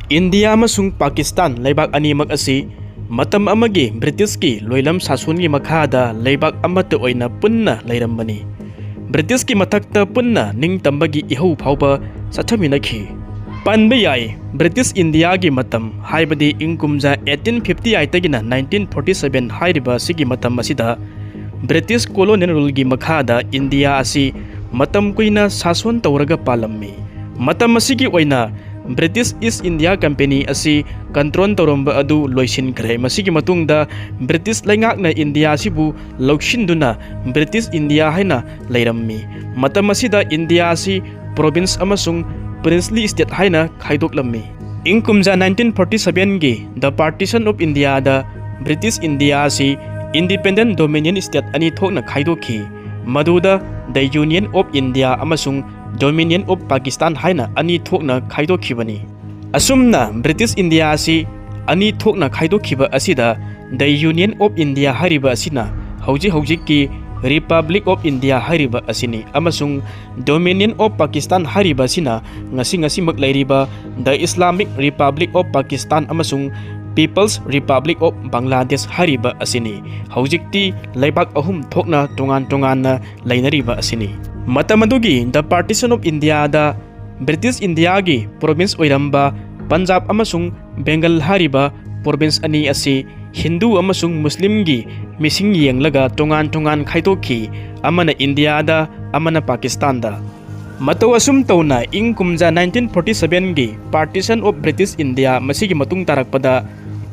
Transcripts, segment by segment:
India amasung Pakistan leibak animak asi matam amagi British ki loilam sasungi makhada leibak amata oina punna leirambani. British ki mathakta punna ning tambagi ihau phauba sathaminakhi. Panba yai British India gi matam haibadi ingkumja 1858 tagina 1947 hairiba sigi matam asida British colonial rule gi makhada India asi matam kuina sason tawraga palammi. Matam asigi oina British East India Company asi control tawramba adu loisinkhre. Masigi matungda British laingakna India sibu laushinduna British India haina leirammi. Matam asida India asi province amasung princely state haina khaidoklammi. Ingkumja 1947 gi the partition of India da British India asi independent dominion state ani thokna khaidokhi. Maduda the Union of India amasung Dominion of Pakistan haina ani thokna khaidokkhibani. Asumna British India asi ani thokna khaidokhiba asida the Union of India hariba asina hauji ki Republic of India hariba asini amasung Dominion of Pakistan hariba sina ngasi maglairiba the Islamic Republic of Pakistan amasung People's Republic of Bangladesh hariba asini haujikti leibak ahum thokna tongan na lainariba asini. Matamadugi the partition of India da British India gi province oiramba Punjab amasung Bengal hariba province ani asi Hindu amasung Muslim gi mising yenglaga tongan khaidokhi amana India da amana Pakistan da. Mataw asum tawna ingkumja 1947 gi partition of British India masigi matung tarakpada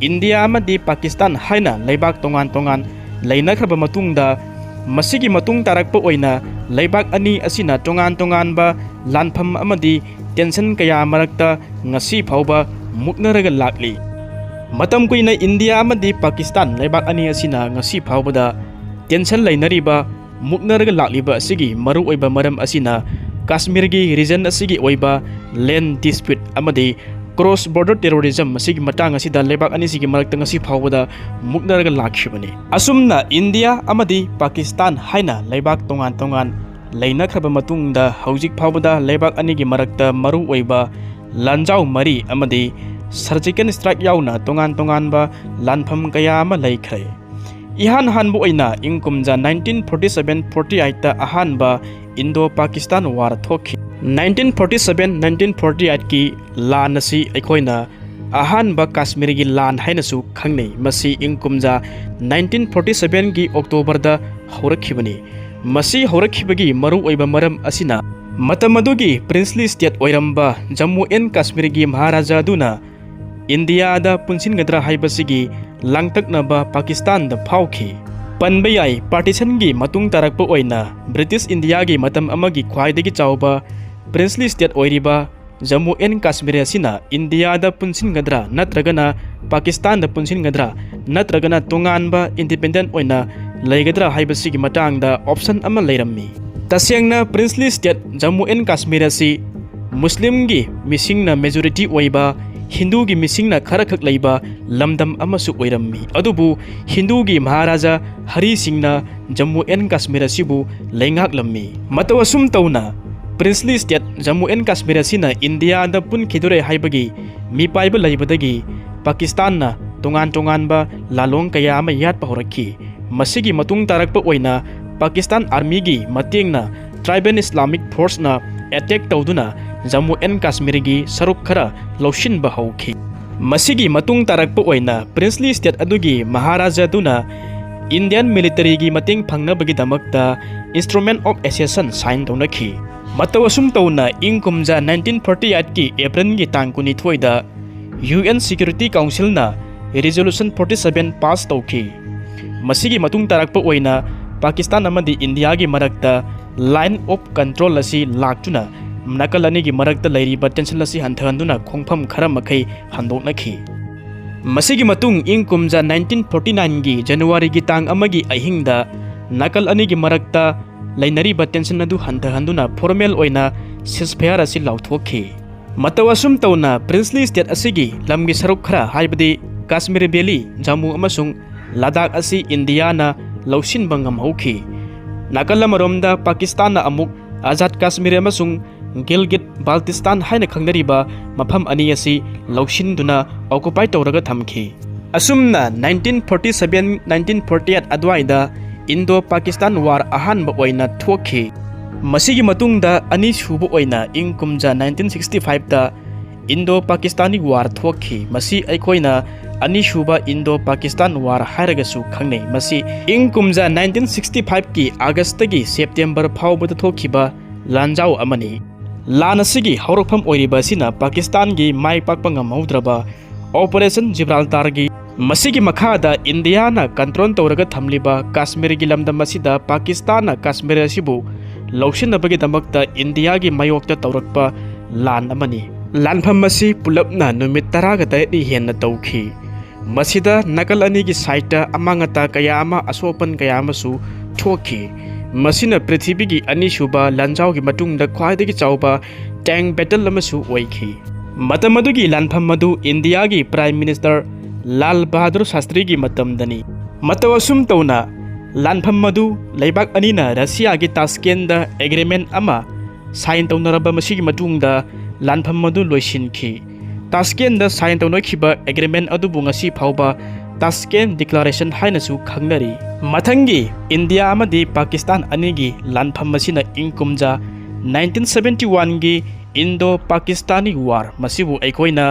India amadi Pakistan haina leibak tongan lainakhaba matungda masigi matung tarakpa oina leibak ani asina tongan ba lanpham amadi tension kaya marakta ngasi phauba muknaraga lakli. Matam kuina India amadi Pakistan leibak ani asina ngasi phaubada tension lainariba muknaraga lakliba asigi maru oiba maram asina Kashmir gi region asigi oiba land dispute amadi cross border terrorism masigi matang asida lebak ani sigi marakta ngasi phawada muknaraga lakshibani. Asumna India amadi Pakistan haina lebak tongan lainakhaba matungda haujik phawada lebak ani gi marakta maru oiba lanjau mari amadi surgical strike yauna tongan ba lanpham kaya ama laikhre. Ihan hanbu oina ingkumja 1947-48 ta ahanba Indo-Pakistan War thokhi. 1947-1948 ki Laan asi aikoina ahanba Kashmir gi Laan hainasu khangnei. Masi ingkumja 1947 gi October da horakhibani. Masi horakhibagi maru oiba maram asina matamadugi princely state oiramba Jammu and Kashmir gi Maharaja duna India da punsin gadra haibasigi langtaknaba Pakistan da phauki. Panbayai partition gi matung tarakpa oina British India gi matam amagi khwaidagi chawba princely state oiriba Jammu and Kashmir asina India da punsin gadra natragana Pakistan da punsin gadra natragana tonganba independent oina leigadra haibasigi matangda option ama leirammi. Tasyangna princely state Jammu and Kashmir asi Muslim gi misingna majority oiba Hindu gi misingna kharakhak leiba lamdam amasu oirammi. Adubu Hindu gi Maharaja Hari Singhna Jammu and Kashmir asibu leingak lammi. Matawasum tawna princely state Jammu and Kashmir asina India da pun khidure haibagi mi paiba leibadagi Pakistan na tongan ba lalong kaya ama yat pahorakhi. Masigi matung tarakpa oina Pakistan army gi matengna tribal Islamic force na attack tawduna Jammu and Kashmir gi saruk khara laushin ba hauki. Masigi matung tarakpa oina princely state adugi Maharaja duna Indian military gi mateng phangna bagi damakta instrument of accession sign tawnakhi. Matawasum tawna ingkumja 1948 ki April gi tang 12 da UN Security Council na resolution 47 pass tawki. Masigi matung tarakpa oina Pakistan amadi India gi marakta line of control asi laktuna nakalani gi marakta lairiba tension asi hanthanduna khongpham khara makhai handoknakhi. Masigi matung ingkumja 1949 gi January gi tang amagi ahingda nakal ani gi marakta lainariba tension adu hanthanduna formal oina ceasefire asi lauthokhi. Matawasum tawna princely state asigi lamgi saruk khara haibadi Kashmir Valley Jammu amasung Ladakh asi India na laushin bangam hauki. Nakalamaromda Pakistan na amuk Azad Kashmir amasung Gilgit Baltistan हाइना खंगनरिबा मफम अनि असि लौसिनदुना occupy तौरगा थमखि असुमना 1947-1948 अद्वाइदा Indo Pakistan वार अहानबा ओइना थोखि मसिगी मतुंगदा अनि सुबु ओइना इंग कुमजा 1965 दा Indo Pakistani वार थोखि मसी अखोइना अनि सुबा Indo Pakistan वार हायरगसु खंगनै मसी इंग कुमजा 1965 की अगस्त की सेप्टेम्बर फावबदा थोखिबा लानजाव अमनी लान असिगी हौरफम ओइरिबा सिना पाकिस्तान की माइ पाकपा ngamहौद्रबा ऑपरेशन जिब्राल्टार की मसिगी मखादा इंडिया ना कंट्रोल तौरगा थमलिबा काश्मीर की लमदम मसिदा पाकिस्तान ना काश्मीर असिबु लौसिनबगी दमकता इंडिया की मायोक्ता तौरकपा लान अमनी लानफम मसी पुलपना नुमित 10 तरहनि हेन्ना तौखि मसिदा नकल अनि की साइटा अमांगता कया अमा असोपन कया अमसु थोखि मसिना पृथ्वी की अनिसुबा लानजाव की मतुंगदा ख्वाइदगी चाउबा टैंक बैटल अमसु ओइखि मतम अदुगी लानफम मदु इंडिया की प्राइम मिनिस्टर लाल बहादुर शास्त्री की मतमदनी मतवसुम तौना लानफम मदु लेबाक अनिना रशिया की तास्केंद एग्रीमेंट अमा साइन तौनरबा मसिगी मतुंगदा लानफम मदु लोइसिनखि तास्केंद साइन तौनखिबा एग्रीमेंट अदुबु ngasi फावबा तास्केंद डिक्लेरेशन हाइनसु खंगनरी मथंगी इंडिया अमदी पाकिस्तान अनिगी लानफम मसिना इंकुमजा 1971 की इंडो पाकिस्तानी वार मसिबु अखोइना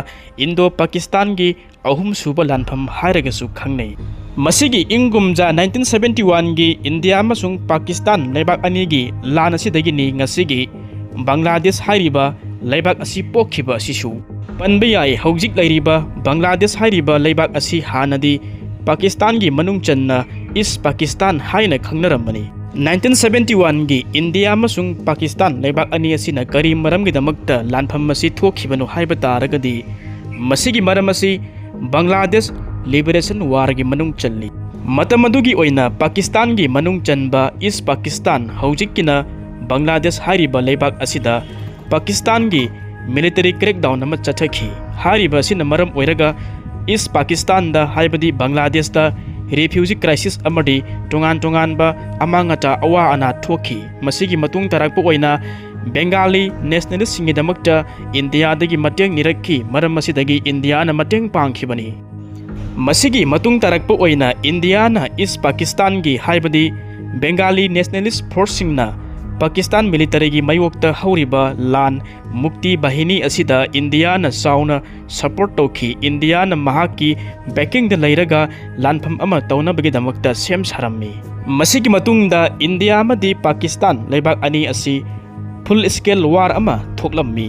इंडो पाकिस्तान की अहुम सुबा लानफम हायरगसु खंगनै मसिगी इंगुमजा 1971 की इंडिया अमसुंग पाकिस्तान लेबाक अनिगी लान असिदगिनी ngasiगी बांग्लादेश हायरिबा लेबाक असि पोखिबा सिसु पनबा याय हौजिक लैरिबा बांग्लादेश हायरिबा लेबाक असि हानदी पाकिस्तान की मनुंग चन्ना ईस्ट पाकिस्तान हायना खंगनरमनी 1971 की इंडिया अमसुंग पाकिस्तान लेबाक अनि असिना करी मरमगिदमक्ता लानफम मसि थोखिबनु हायबा तारगदी मसिगी मरम असि बांग्लादेश लिबरेशन वार की मनुंग चल्ली मतम अदुगी ओइना पाकिस्तान की मनुंग चनबा ईस्ट पाकिस्तान हौजिकिना बांग्लादेश हायरिबा लेबाक असिदा पाकिस्तान की मिलिटरी क्रैकडाउन अमा चथखि हायरिबा सिना मरम ओइरगा ईस्ट पाकिस्तान दा हायबदी बांग्लादेश दा रेफ्यूजी क्राइसिस अमदी टोंगान टोंगानबा अमांगता अवा अना थोखि मसिगी मतुंग तरकपा ओइना बेंगाली नेशनलिस्ट सिंगिदमक्ता इंडिया दगी मतेंग निरखि मरम मसिदगी इंडिया ना मतेंग पांखिबनी मसिगी मतुंग तरकपा ओइना इंडिया ना ईस्ट पाकिस्तान की हायबदी बेंगाली नेशनलिस्ट फोर्स सिंगना पाकिस्तान मिलिटरी की मायोक्ता हौरिबा लान मुक्ति बाहिनी असिदा इंडिया ना साउना सपोर्ट तौखि इंडिया ना महाकी बैकिंग द लैरगा लानफम अमा तौनबगिदमक्ता सेम सारम्मी मसिगी मतुंगदा इंडिया अमदी पाकिस्तान लेबाक अनि असि फुल स्केल वार अमा थोकलम्मी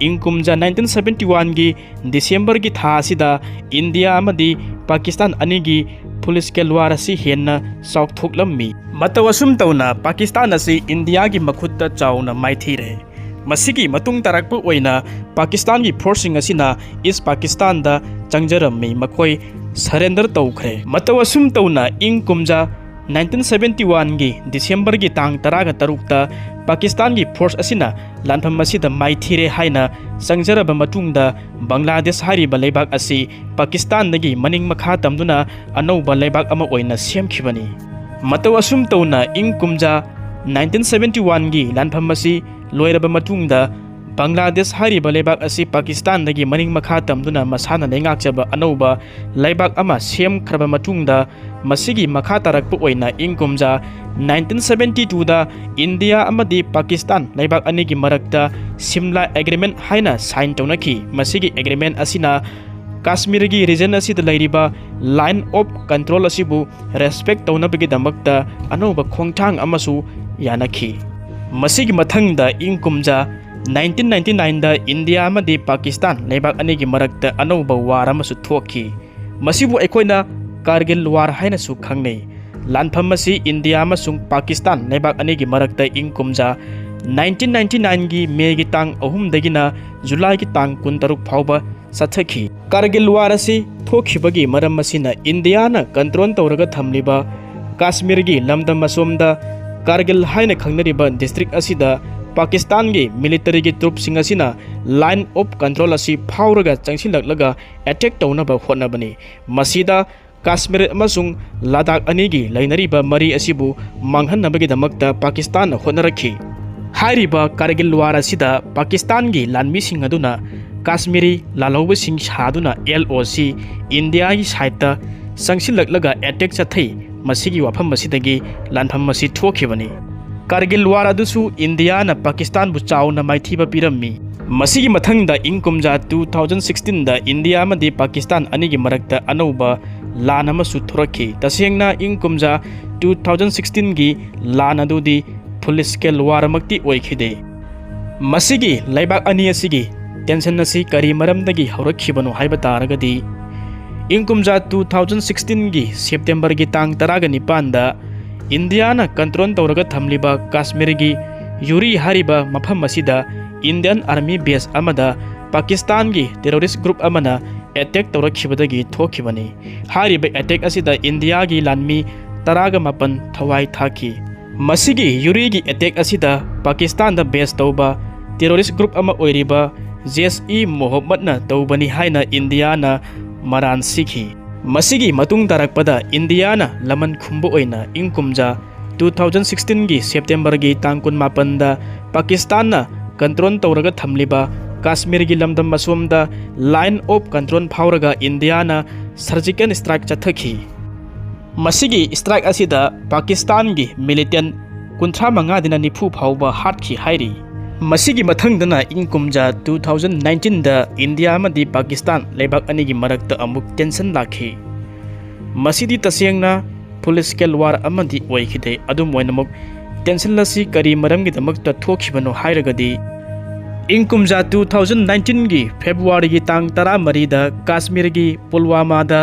इंकुमजा 1971 की दिसंबर की था असिदा इंडिया अमदी पाकिस्तान अनिगी फुल स्केल वार असि हेन्ना साउथोकलम्मी मतवसुम तौना पाकिस्तान असि इंडिया की मखुत्ता चाउना माइथीरे मसिगी मतुंग तरकपा ओइना पाकिस्तान की फोर्सिंग असिना ईस्ट पाकिस्तान दा चंगजरम्मी मखोय सरेंडर तौखरे मतवसुम तौना इंकुमजा 1971 की दिसंबर की तांग 13 पाकिस्तान की फोर्स असिना लानफम असिदा माइथीरे हाइना संगजरब मतुंगदा बांग्लादेश हारिबा लेबाक असि पाकिस्तान दगी मनिंग मखा तमदुना अनौबा लेबाक अमा ओइना सेमखिबनी मतव असुम तौना इंग कुमजा 1971 की लानफम असि लोयरब मतुंगदा बांग्लादेश हारिबा लेबाक असि पाकिस्तान दगी मनिंग मखा तमदुना मसाना लेंगाकचबा अनौबा लेबाक अमा सेमखरबा मतुंगदा मसिगी मखा तरकपा ओइना इंग कुमजा 1972 दा इंडिया अमदी पाकिस्तान लेबाक अनिगी मरक्ता सिमला एग्रीमेंट हाइना साइन तौनखि मसिगी एग्रीमेंट असिना काश्मीर की रीजन असिदा लैरिबा लाइन ऑफ कंट्रोल असिबु रेस्पेक्ट तौनबगिदमक्ता अनौबा खोंगथांग अमसु यानखि मसिगी मथंगदा इंग कुमजा 1999 दा इंडिया अमदी पाकिस्तान लेबाक अनिगी मरक्ता अनौबा वार अमसु थोखि मसिबु अखोइना कारगिल वार हाइनसु खंगनै लानफम असि इंडिया अमसुंग पाकिस्तान लेबाक अनिगी मरक्ता इंग कुमजा 1999 की मे की तांग 3 दगिना जुलाई की तांग 13 फावबा सथखि कारगिल वार असि थोखिबगी मरम असिना इंडिया ना कंट्रोल तौरगा थमलिबा काश्मीर की लमदम असोमदा कारगिल हाइना खंगनरिबा डिस्ट्रिक्ट असिदा पाकिस्तान की मिलिटरी की ट्रूप सिंग असिना लाइन ऑफ कंट्रोल असि फावरगा चंगसिलक्लगा अटैक तौनबा होनबनी मसिदा काश्मीर अमसुंग लद्दाख अनिगी लैनरिबा मरी असिबु मांगहन्नबगिदमक्ता पाकिस्तान होनरखि हाइरिबा कारगिल वार असिदा पाकिस्तान की लानमीसिंग अदुना काश्मीरी लालौबसिंग सादुना LOC इंडिया की साइडता संगसिलक्लगा अटैक चथै मसिगी वाफम मसिदगी लानफम मसि थोखिबनी कारगिल वार अदुसु इंडिया ना पाकिस्तान बु चाउना माइथिबा पिरम्मी मसिगी मथंगदा इंकुमजा 2016 दा इंडिया मदि पाकिस्तान अनिगी मरक्ता अनौबा लान अमसु थोरखि तसेंगना इंकुमजा 2016 गी लान अदुदी फुल स्केल वार मक्ति ओइखिदे मसिगी लैबाक अनि असिगी टेंशन असी करी मरमदगी हौरखिबनो हाइबा तारगदी इंकुमजा 2016 गी सेप्टेम्बर गी तांग 19 दा इंडिया ना कंट्रोल तौरगा थमलिबा काश्मीर गी यूरी हारिबा मफम असिदा इंडियन आर्मी बेस अमदा पाकिस्तान गी टेररिस्ट ग्रुप अमना अटैक तौरखिबदगी थोखिबनी हारिबा अटैक असिदा इंडिया गी लानमी 19 थवाई थाखी मसिगी यूरी गी अटैक असिदा पाकिस्तान दा बेस तौबा टेररिस्ट ग्रुप अमा ओइरिबा JSE मोहम्मद ना तौबनी हाइना इंडिया ना मरान सिखी मसिगी मतुंग तारकपदा इंडिया ना लमन खुंबो ओइना इंकुमजा 2016 गी सेप्टेम्बर गी तांग 19 दा पाकिस्तान ना कंट्रोल तौरगा थमलिबा काश्मीर गी लमदम मसोमदा लाइन ऑफ कंट्रोल फावरगा इंडिया ना सर्जिकल स्ट्राइक चथखी मसिगी स्ट्राइक असिदा पाकिस्तान गी मिलिटेंट 35 दिना निफु फावबा हाटखी हाइरी मसिगी मथंगदना इंकुमजा 2019 दा इंडिया मदि पाकिस्तान लेबाक अनिगी मरक्ता अमुक टेंशन लाखी मसिदी तसेंगना फुल स्केल वार अमदि ओइखिदे अदुम ओइनमुक टेंशन लसी करी मरमगी दमक्ता थोखिबनो हाइरगदी इंकुमजा 2019 गी फेब्रुवारी गी तांग 13 दा काश्मीर गी पुलवामा दा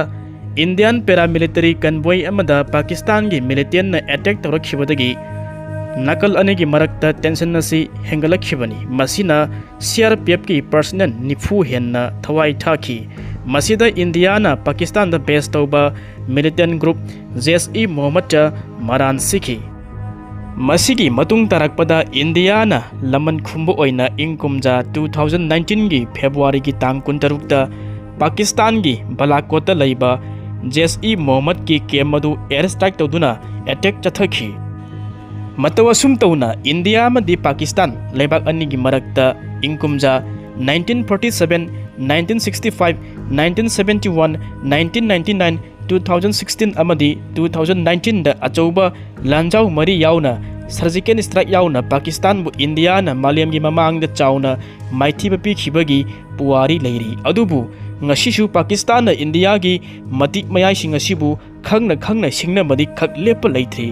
इंडियन पैरामिलिटरी कन्वॉय अमदा पाकिस्तान गी मिलिटेंट ना अटैक तौरखिबदगी नकल अनेगी मरक्ता टेंशन असी हेंगलखिबनी मसिना CRPF की पर्सनल निफु हेन्ना थवाई थाखी मसिदा इंडिया ना पाकिस्तान दा बेस तौबा मिलिटेंट ग्रुप JSE मोहम्मद चा मरान सिखी मसिगी मतुंग तारकपदा इंडिया ना लमन खुंबो ओइना इंकुमजा 2019 गी फेब्रुवारी गी तांग 16 दा पाकिस्तान गी बलाकोट लैबा JSE मोहम्मद की कैम्प मदु एयर स्ट्राइक तौदुना अटैक चथखी मतवसुम तौना इंडिया मदि पाकिस्तान लेबाक अनिगी मरक्ता इंकुमजा 1947 1965 1971 1999 2016 अमदि 2019 दा अचौबा लांजाउ मरी यावना सर्जिकल स्ट्राइक यावना पाकिस्तान बु इंडिया ना मालेम गी ममांग दा चावना माइथिबा पिखिबगी पुवारी लैरी अदुबु ngasisu पाकिस्तान ना इंडिया गी मतिक मयाइसिंग असिबु खंगना सिंगना मदि खक लेप लैथ्री